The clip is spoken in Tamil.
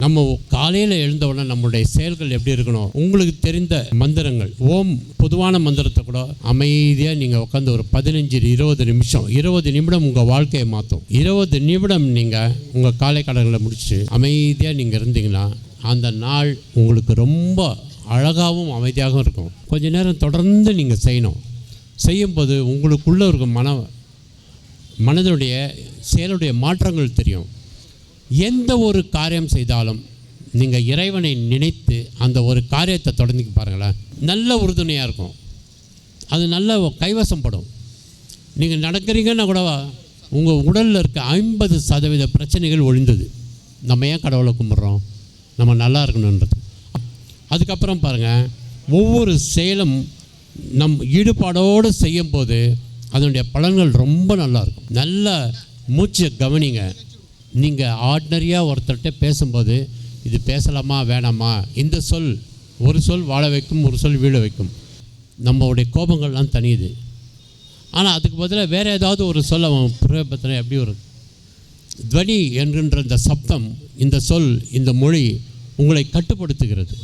நம்ம காலையில் எழுந்தவுடனே நம்மளுடைய செயல்கள் எப்படி இருக்கணும்? உங்களுக்கு தெரிந்த மந்திரங்கள், ஓம் பொதுவான மந்திரத்தை கூட அமைதியாக நீங்கள் உட்காந்து ஒரு 15-20 நிமிடம் உங்கள் வாழ்க்கையை மாற்றும். 20 நிமிடம் நீங்கள் உங்கள் காலை கடன்களை முடிச்சு அமைதியாக நீங்கள் இருந்தீங்கன்னா அந்த நாள் உங்களுக்கு ரொம்ப அழகாகவும் அமைதியாகவும் இருக்கும். கொஞ்ச நேரம் தொடர்ந்து நீங்கள் செய்யணும். செய்யும்போது உங்களுக்குள்ளே இருக்கும் மனதுடைய செயலுடைய மாற்றங்கள் தெரியும். எந்த ஒரு காரியம் செய்தாலும் நீங்கள் இறைவனை நினைத்து அந்த ஒரு காரியத்தை தொடர்ந்து பாருங்களேன், நல்ல உறுதுணையாக இருக்கும். அது நல்ல கைவசப்படும். நீங்கள் நடக்கிறீங்கன்னா கூட உங்கள் உடலில் இருக்க 50% பிரச்சனைகள் ஒழிந்தது. நம்ம ஏன் கடவுளை கும்பிட்றோம்? நம்ம நல்லா இருக்கணுன்றது. அதுக்கப்புறம் பாருங்கள், ஒவ்வொரு செயலும் நம் ஈடுபாடோடு செய்யும்போது அதனுடைய பலன்கள் ரொம்ப நல்லாயிருக்கும். நல்ல மூச்சை கவனிங்க. நீங்கள் ஆர்டினரியாக ஒருத்தர்கிட்ட பேசும்போது இது பேசலாமா வேணாமா, இந்த சொல் ஒரு சொல் வாழ வைக்கும், ஒரு சொல் வீழ வைக்கும். நம்மளுடைய கோபங்கள்லாம் தனியுது. ஆனால் அதுக்கு பதிலாக வேறு ஏதாவது ஒரு சொல் அவன் பிரயோகத்தில் எப்படி ஒரு துவனி என்கின்ற இந்த சப்தம், இந்த சொல், இந்த மொழி உங்களை கட்டுப்படுத்துகிறது.